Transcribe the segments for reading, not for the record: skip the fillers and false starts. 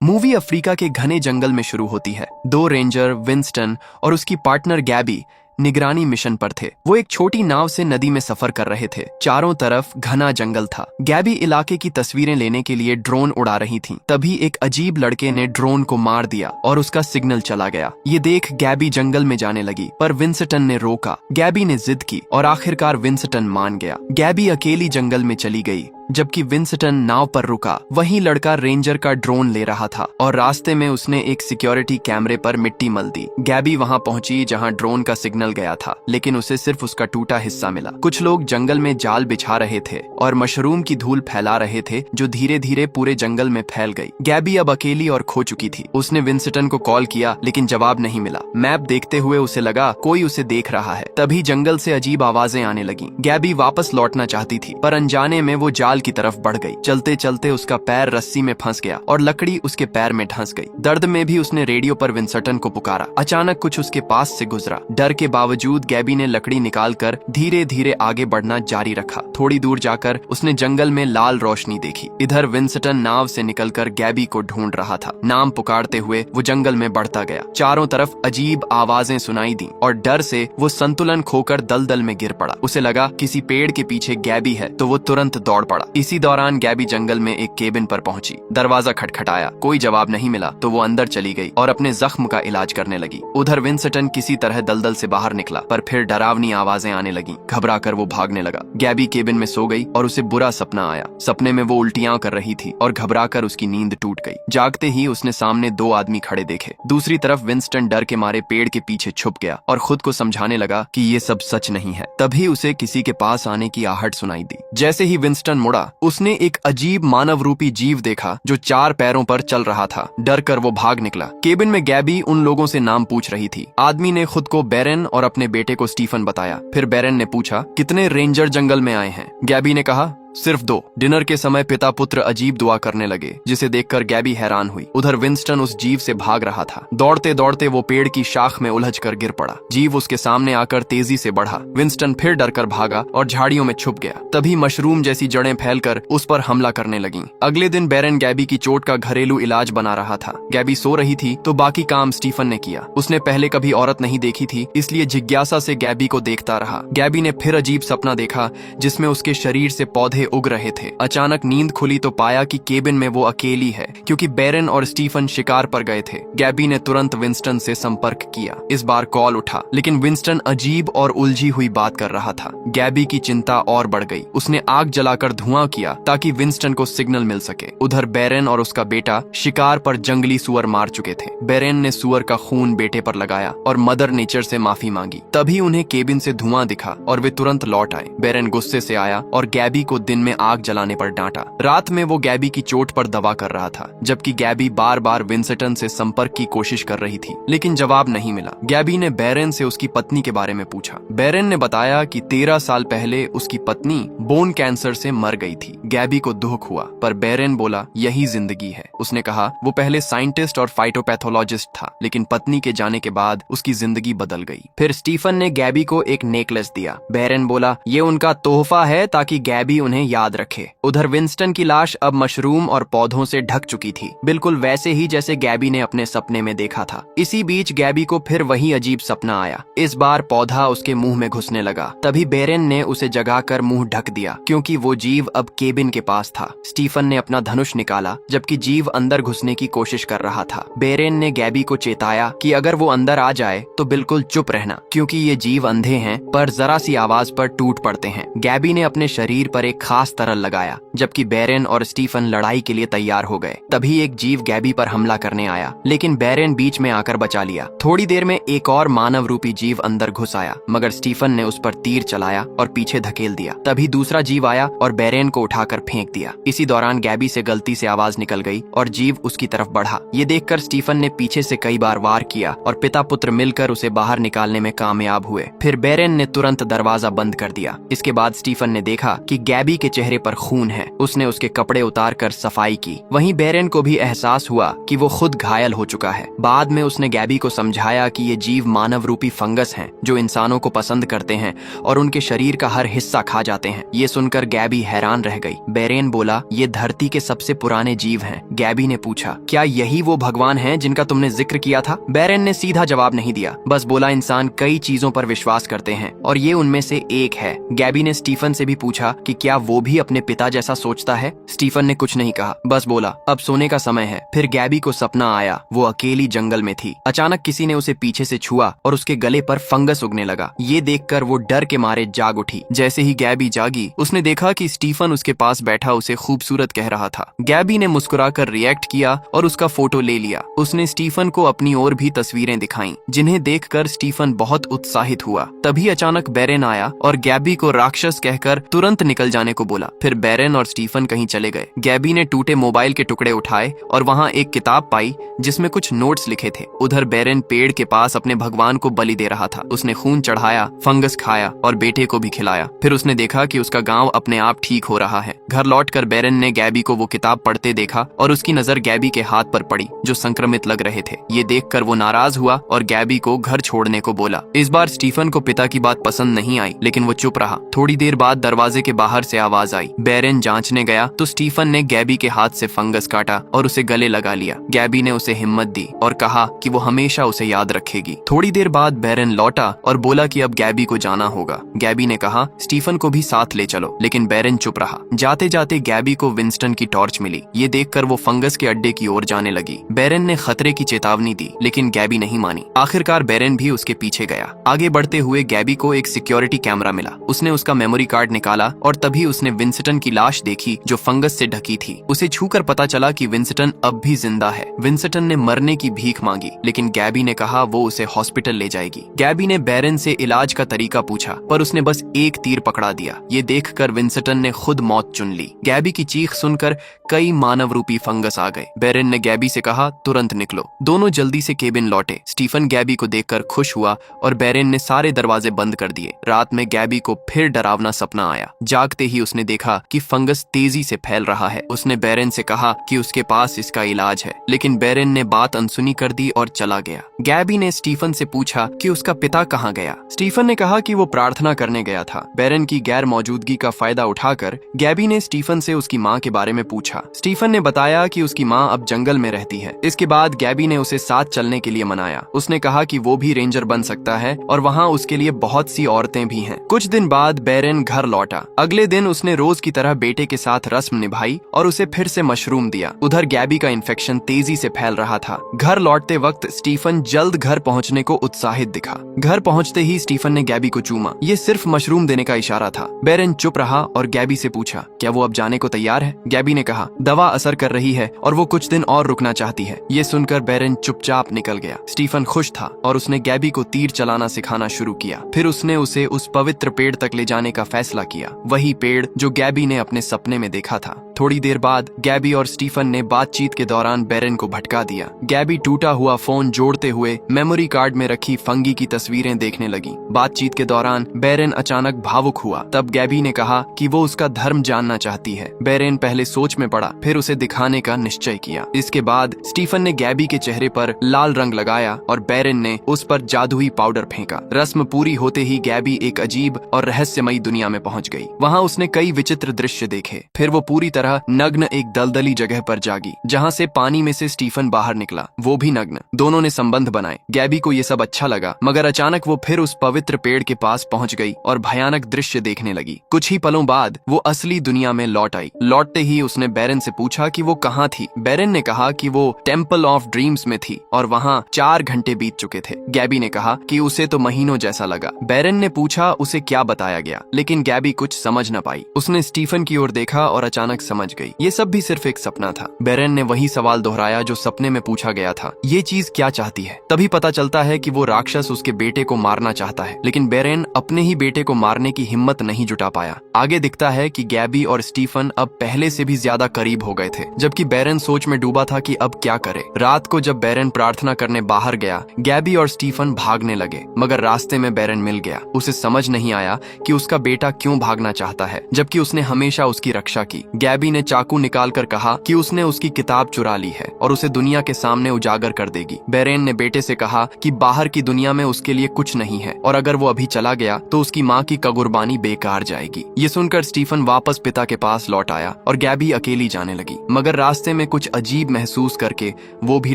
Movie Africa के घने जंगल में शुरू होती है। दो रेंजर विंस्टन और उसकी पार्टनर गैबी निगरानी मिशन पर थे। वो एक छोटी नाव से नदी में सफर कर रहे थे। चारों तरफ घना जंगल था। गैबी इलाके की तस्वीरें लेने के लिए ड्रोन उड़ा रही थी। तभी एक अजीब लड़के ने ड्रोन को मार दिया और उसका सिग्नल चला गया। ये देख गैबी जंगल में जाने लगी, पर विंस्टन ने रोका। गैबी ने जिद की और आखिरकार विंस्टन मान गया। गैबी अकेली जंगल में चली गई, जबकि विंस्टन नाव पर रुका। वहीं लड़का रेंजर का ड्रोन ले रहा था और रास्ते में उसने एक सिक्योरिटी कैमरे पर मिट्टी मल दी। गैबी वहां पहुंची जहां ड्रोन का सिग्नल गया था, लेकिन उसे सिर्फ उसका टूटा हिस्सा मिला। कुछ लोग जंगल में जाल बिछा रहे थे और मशरूम की धूल फैला रहे थे, जो धीरे धीरे पूरे जंगल में फैल गई। गैबी अब अकेली और खो चुकी थी। उसने विंस्टन को कॉल किया, लेकिन जवाब नहीं मिला। मैप देखते हुए उसे लगा कोई उसे देख रहा है। तभी जंगल से अजीब आवाजें आने लगी। गैबी वापस लौटना चाहती थी, पर अनजाने में वो जाल की तरफ बढ़ गई। चलते चलते उसका पैर रस्सी में फंस गया और लकड़ी उसके पैर में धंस गई। दर्द में भी उसने रेडियो पर विंस्टन को पुकारा। अचानक कुछ उसके पास से गुजरा। डर के बावजूद गैबी ने लकड़ी निकालकर धीरे धीरे आगे बढ़ना जारी रखा। थोड़ी दूर जाकर उसने जंगल में लाल रोशनी देखी। इधर विंस्टन नाव से निकलकर गैबी को ढूंढ रहा था। नाम पुकारते हुए वो जंगल में बढ़ता गया। चारों तरफ अजीब आवाजें सुनाई दी और डर से वो संतुलन खोकर दलदल में गिर पड़ा। उसे लगा किसी पेड़ के पीछे गैबी है, तो वो तुरंत दौड़ पड़ा। इसी दौरान गैबी जंगल में एक केबिन पर पहुंची। दरवाजा खटखटाया, कोई जवाब नहीं मिला तो वो अंदर चली गई और अपने जख्म का इलाज करने लगी। उधर विंस्टन किसी तरह दलदल से बाहर निकला, पर फिर डरावनी आवाजें आने लगी। घबराकर वो भागने लगा। गैबी केबिन में सो गई और उसे बुरा सपना आया। सपने में वो उल्टियां कर रही थी और घबराकर उसकी नींद टूट गई। जागते ही उसने सामने दो आदमी खड़े देखे। दूसरी तरफ विंस्टन डर के मारे पेड़ के पीछे छुप गया और खुद को समझाने लगा कि ये सब सच नहीं है। तभी उसे किसी के पास आने की आहट सुनाई दी। जैसे ही विंस्टन मुड़ा, उसने एक अजीब मानव रूपी जीव देखा जो चार पैरों पर चल रहा था। डर कर वो भाग निकला। केबिन में गैबी उन लोगों से नाम पूछ रही थी। आदमी ने खुद को बेरेन और अपने बेटे को स्टीफन बताया। फिर बेरेन ने पूछा, कितने रेंजर जंगल में आए हैं? गैबी ने कहा, सिर्फ 2। डिनर के समय पिता पुत्र अजीब दुआ करने लगे, जिसे देखकर गैबी हैरान हुई। उधर विंस्टन उस जीव से भाग रहा था। दौड़ते दौड़ते वो पेड़ की शाख में उलझकर गिर पड़ा। जीव उसके सामने आकर तेजी से बढ़ा। विंस्टन फिर डरकर भागा और झाड़ियों में छुप गया। तभी मशरूम जैसी जड़ें फैलकर उस पर हमला करने लगीं। अगले दिन बेरेन गैबी की चोट का घरेलू इलाज बना रहा था। गैबी सो रही थी तो बाकी काम स्टीफन ने किया। उसने पहले कभी औरत नहीं देखी थी, इसलिए जिज्ञासा से गैबी को देखता रहा। गैबी ने फिर अजीब सपना देखा, जिसमें उसके शरीर से पौधे उग रहे थे। अचानक नींद खुली तो पाया कि केबिन में वो अकेली है, क्योंकि बेरेन और स्टीफन शिकार पर गए थे। गैबी ने तुरंत विंस्टन से संपर्क किया। इस बार कॉल उठा, लेकिन विंस्टन अजीब और उलझी हुई बात कर रहा था। गैबी की चिंता और बढ़ गई। उसने आग जलाकर धुआं किया ताकि विंस्टन को सिग्नल मिल सके। उधर बेरेन और उसका बेटा शिकार पर जंगली सुअर मार चुके थे। बेरेन ने सुअर का खून बेटे पर लगाया और मदर नेचर से माफी मांगी। तभी उन्हें केबिन से धुआं दिखा और वे तुरंत लौट आए। बेरेन गुस्से से आया और गैबी को दिन में आग जलाने पर डांटा। रात में वो गैबी की चोट पर दवा कर रहा था, जबकि गैबी बार बार विंस्टन से संपर्क की कोशिश कर रही थी, लेकिन जवाब नहीं मिला। गैबी ने बेरेन से उसकी पत्नी के बारे में पूछा। बेरेन ने बताया कि 13 साल पहले उसकी पत्नी बोन कैंसर से मर गई थी। गैबी को दुख हुआ, पर बेरेन बोला यही जिंदगी है। उसने कहा वो पहले साइंटिस्ट और फाइटोपैथोलॉजिस्ट था, लेकिन पत्नी के जाने के बाद उसकी जिंदगी बदल गई। फिर स्टीफन ने गैबी को एक नेकलेस दिया। बेरेन बोला ये उनका तोहफा है ताकि गैबी उन्हें याद रखे। उधर विंस्टन की लाश अब मशरूम और पौधों से ढक चुकी थी, बिल्कुल वैसे ही जैसे गैबी ने अपने सपने में देखा था। इसी बीच गैबी को फिर वही अजीब सपना आया। इस बार पौधा उसके मुंह में घुसने लगा। तभी बेरेन ने उसे जगाकर मुंह ढक दिया, क्योंकि वो जीव अब केबिन के पास था। स्टीफन ने अपना धनुष निकाला, जबकि जीव अंदर घुसने की कोशिश कर रहा था। बेरेन ने गैबी को चेताया कि अगर वो अंदर आ जाए तो बिल्कुल चुप रहना, क्योंकि ये जीव अंधे हैं, पर जरा सी आवाज पर टूट पड़ते हैं। गैबी ने अपने शरीर पर एक खास तरल लगाया, जबकि बेरेन और स्टीफन लड़ाई के लिए तैयार हो गए। तभी एक जीव गैबी पर हमला करने आया, लेकिन बेरेन बीच में आकर बचा लिया। थोड़ी देर में एक और मानव रूपी जीव अंदर घुस आया, मगर स्टीफन ने उस पर तीर चलाया और पीछे धकेल दिया। तभी दूसरा जीव आया और बेरेन को उठाकर फेंक दिया। इसी दौरान गैबी से गलती से आवाज निकल गई और जीव उसकी तरफ बढ़ा। ये देखकर स्टीफन ने पीछे से कई बार वार किया और पिता पुत्र मिलकर उसे बाहर निकालने में कामयाब हुए। फिर बेरेन ने तुरंत दरवाजा बंद कर दिया। इसके बाद स्टीफन ने देखा कि गैबी के चेहरे पर खून है। उसने उसके कपड़े उतार कर सफाई की। वहीं बेरेन को भी एहसास हुआ कि वो खुद घायल हो चुका है। बाद में उसने गैबी को समझाया कि ये जीव मानव रूपी फंगस हैं जो इंसानों को पसंद करते हैं और उनके शरीर का हर हिस्सा खा जाते हैं। ये सुनकर गैबी हैरान रह गई। बेरेन बोला, ये धरती के सबसे पुराने जीव हैं। गैबी ने पूछा, क्या यही वो भगवान हैं जिनका तुमने जिक्र किया था? बेरेन ने सीधा जवाब नहीं दिया, बस बोला, इंसान कई चीजों पर विश्वास करते हैं और ये उनमें से एक है। गैबी ने स्टीफन से भी पूछा कि क्या वो भी अपने पिता जैसा सोचता है? स्टीफन ने कुछ नहीं कहा, बस बोला, अब सोने का समय है। फिर गैबी को सपना आया, वो अकेली जंगल में थी। अचानक किसी ने उसे पीछे से छुआ और उसके गले पर फंगस उगने लगा। ये देखकर वो डर के मारे जाग उठी। जैसे ही गैबी जागी, उसने देखा कि स्टीफन उसके पास बैठा उसे खूबसूरत कह रहा था। गैबी ने मुस्कुराकर रिएक्ट किया और उसका फोटो ले लिया। उसने स्टीफन को अपनी और भी तस्वीरें दिखाई, जिन्हें देखकर स्टीफन बहुत उत्साहित हुआ। तभी अचानक बेरेन आया और गैबी को राक्षस कहकर तुरंत निकल जाने को बोला। फिर बेरेन और स्टीफन कहीं चले गए। गैबी ने टूटे मोबाइल के टुकड़े उठाए और वहाँ एक किताब पाई जिसमें कुछ नोट्स लिखे थे। उधर बेरेन पेड़ के पास अपने भगवान को बलि दे रहा था। उसने खून चढ़ाया, फंगस खाया और बेटे को भी खिलाया। फिर उसने देखा कि उसका गांव अपने आप ठीक हो रहा है। घर लौटकर बेरेन ने गैबी को वो किताब पढ़ते देखा और उसकी नजर गैबी के हाथ पर पड़ी जो संक्रमित लग रहे थे। ये देखकर वो नाराज हुआ और गैबी को घर छोड़ने को बोला। इस बार स्टीफन को पिता की बात पसंद नहीं आई, लेकिन वो चुप रहा। थोड़ी देर बाद दरवाजे के बाहर से आवाज आई। बेरेन जांचने गया तो स्टीफन ने गैबी के हाथ से फंगस काटा और उसे गले लगा लिया। गैबी ने उसे हिम्मत दी और कहा कि वो हमेशा उसे याद रखेगी। थोड़ी देर बाद बेरेन लौटा और बोला कि अब गैबी को जाना होगा। गैबी ने कहा, स्टीफन को भी साथ ले चलो, लेकिन बेरेन चुप रहा। जाते जाते गैबी को विंस्टन की टॉर्च मिली। ये देखकर वो फंगस के अड्डे की ओर जाने लगी। बेरेन ने खतरे की चेतावनी दी, लेकिन गैबी नहीं मानी। आखिरकार बेरेन भी उसके पीछे गया। आगे बढ़ते हुए गैबी को एक सिक्योरिटी कैमरा मिला। उसने उसका मेमोरी कार्ड निकाला और तभी उसने विंस्टन की लाश देखी जो फंगस से ढकी थी। उसे छूकर पता चला कि विंस्टन अब भी जिंदा है। विंस्टन ने मरने की भीख मांगी, लेकिन गैबी ने कहा वो उसे हॉस्पिटल ले जाएगी। गैबी ने बेरेन से इलाज का तरीका पूछा, पर उसने बस एक तीर पकड़ा दिया। ये देखकर विंस्टन ने खुद मौत चुन ली। गैबी की चीख सुनकर कई मानव रूपी फंगस आ गए। बेरेन ने गैबी से कहा, तुरंत निकलो। दोनों जल्दी से केबिन लौटे। स्टीफन गैबी को देखकर खुश हुआ और बेरेन ने सारे दरवाजे बंद कर दिए। रात में गैबी को फिर डरावना सपना आया। जागते ही उसने देखा कि फंगस तेजी से फैल रहा है। उसने बेरेन से कहा कि उसके पास इसका इलाज है, लेकिन बेरेन ने बात अनसुनी कर दी और चला गया। गैबी ने स्टीफन से पूछा कि उसका पिता कहाँ गया। स्टीफन ने कहा कि वो प्रार्थना करने गया था। बेरेन की गैर मौजूदगी का फायदा उठाकर गैबी ने स्टीफन से उसकी माँ के बारे में पूछा। स्टीफन ने बताया कि उसकी माँ अब जंगल में रहती है। इसके बाद गैबी ने उसे साथ चलने के लिए मनाया। उसने कहा कि वो भी रेंजर बन सकता है और वहाँ उसके लिए बहुत सी औरतें भी हैं। कुछ दिन बाद बेरेन घर लौटा। अगले दिन उसने रोज की तरह बेटे के साथ रस्म निभाई और उसे फिर से मशरूम दिया। उधर गैबी का इन्फेक्शन तेजी से फैल रहा था। घर लौटते वक्त स्टीफन जल्द घर पहुंचने को उत्साहित दिखा। घर पहुंचते ही स्टीफन ने गैबी को चूमा। ये सिर्फ मशरूम देने का इशारा था। बेरेन चुप रहा और गैबी से पूछा, क्या वो अब जाने को तैयार है? गैबी ने कहा, दवा असर कर रही है और वो कुछ दिन और रुकना चाहती है। ये सुनकर बेरेन चुपचाप निकल गया। स्टीफन खुश था और उसने गैबी को तीर चलाना सिखाना शुरू किया। फिर उसने उसे उस पवित्र पेड़ तक ले जाने का फैसला किया, वही पेड़ जो गैबी ने अपने सपने में देखा था। थोड़ी देर बाद गैबी और स्टीफन ने बातचीत के दौरान बेरेन को भटका दिया। गैबी टूटा हुआ फोन जोड़ते हुए मेमोरी कार्ड में रखी फंगी की तस्वीरें देखने लगी। बातचीत के दौरान बेरेन अचानक भावुक हुआ। तब गैबी ने कहा कि वो उसका धर्म जानना चाहती है। बेरेन पहले सोच में पड़ा, फिर उसे दिखाने का निश्चय किया। इसके बाद स्टीफन ने गैबी के चेहरे पर लाल रंग लगाया और बेरेन ने उस पर जादुई पाउडर फेंका। रस्म पूरी होते ही गैबी एक अजीब और रहस्यमयी दुनिया में पहुंच गई। वहाँ उसने कई विचित्र दृश्य देखे। फिर वो पूरी तरह नग्न एक दलदली जगह पर जागी, जहाँ से पानी में से स्टीफन बाहर निकला, वो भी नग्न। दोनों ने संबंध बनाए। गैबी को ये सब अच्छा लगा, मगर अचानक वो फिर उस पवित्र पेड़ के पास पहुंच गई और भयानक दृश्य देखने लगी। कुछ ही पलों बाद वो असली दुनिया में लौट आई। लौटते ही उसने बेरेन से पूछा कि वो कहाँ थी। बेरेन ने कहा कि वो टेम्पल ऑफ ड्रीम्स में थी और वहाँ 4 घंटे बीत चुके थे। गैबी ने कहा कि उसे तो महीनों जैसा लगा। बेरेन ने पूछा उसे क्या बताया गया, लेकिन गैबी कुछ समझ न पाई। उसने स्टीफन की ओर देखा और अचानक समझ गई ये सब भी सिर्फ एक सपना था। बेरेन ने वही सवाल दोहराया जो सपने में पूछा गया था, ये चीज क्या चाहती है? तभी पता चलता है कि वो राक्षस उसके बेटे को मारना चाहता है, लेकिन बेरेन अपने ही बेटे को मारने की हिम्मत नहीं जुटा पाया। आगे दिखता है कि गैबी और स्टीफन अब पहले से भी ज्यादा करीब हो गए थे, जबकि बेरेन सोच में डूबा था कि अब क्या करे। रात को जब बेरेन प्रार्थना करने बाहर गया, गैबी और स्टीफन भागने लगे, मगर रास्ते में बेरेन मिल गया। उसे समझ नहीं आया कि उसका बेटा क्यों भागना चाहता है, जबकि उसने हमेशा उसकी रक्षा की। गैबी ने चाकू निकालकर कहा कि उसने उसकी किताब चुरा ली है और उसे दुनिया के सामने उजागर कर देगी। बेरेन ने बेटे से कहा कि बाहर की दुनिया में उसके लिए कुछ नहीं है और अगर वो अभी चला गया तो उसकी माँ की कगुर्बानी बेकार जाएगी। ये सुनकर स्टीफन वापस पिता के पास लौट आया और गैबी अकेली जाने लगी, मगर रास्ते में कुछ अजीब महसूस करके वो भी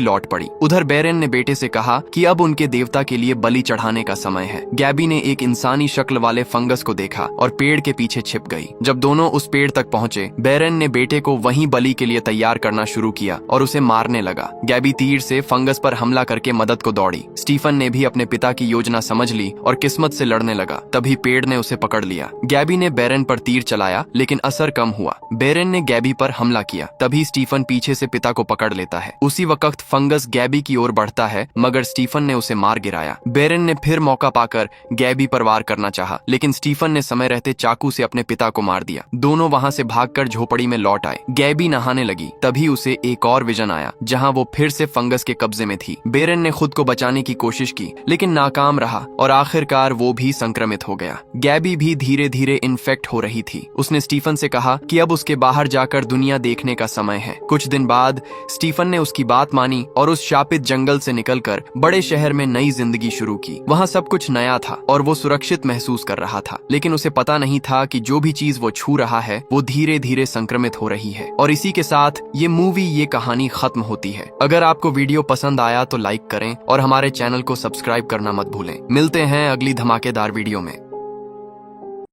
लौट पड़ी। उधर बेरेन ने बेटे से कहा कि अब उनके देवता के लिए बलि चढ़ाने का समय है। गैबी ने एक इंसानी शक्ल वाले फंगस को देखा और पेड़ के पीछे छिप गई। जब दोनों उस पेड़ तक पहुंचे, बेरेन ने बेटे को वहीं बलि के लिए तैयार करना शुरू किया और उसे मारने लगा। गैबी तीर से फंगस पर हमला करके मदद को दौड़ी। स्टीफन ने भी अपने पिता की योजना समझ ली और किस्मत से लड़ने लगा। तभी पेड़ ने उसे पकड़ लिया। गैबी ने बेरेन पर तीर चलाया, लेकिन असर कम हुआ। बेरेन ने गैबी पर हमला किया। तभी स्टीफन पीछे से पिता को पकड़ लेता है। उसी वक्त फंगस गैबी की ओर बढ़ता है, मगर स्टीफन ने उसे मार गिराया। बेरेन ने फिर मौका पाकर गैबी पर वार करना चाहा, लेकिन स्टीफन ने समय रहते चाकू से अपने पिता को मार दिया। दोनों वहां से भागकर झोपड़ी में लौट आए। गैबी नहाने लगी। तभी उसे एक और विजन आया, जहां वो फिर से फंगस के कब्जे में थी। बेरेन ने खुद को बचाने की कोशिश की, लेकिन नाकाम रहा और आखिरकार वो भी संक्रमित हो गया। गैबी भी धीरे धीरे इन्फेक्ट हो रही थी। उसने स्टीफन से कहा कि अब उसके बाहर जाकर दुनिया देखने का समय है। कुछ दिन बाद स्टीफन ने उसकी बात मानी और उस शापित जंगल से निकलकर बड़े शहर में नई जिंदगी शुरू की। वहां सब कुछ नया था और वो सुरक्षित महसूस कर रहा था, लेकिन उसे पता नहीं था कि जो भी चीज वो छू रहा है वो धीरे धीरे संक्रमित हो रही है। और इसी के साथ ये मूवी, ये कहानी खत्म होती है। अगर आपको वीडियो पसंद आया तो लाइक करें और हमारे चैनल को सब्सक्राइब करना मत भूलें। मिलते हैं अगली धमाकेदार वीडियो में।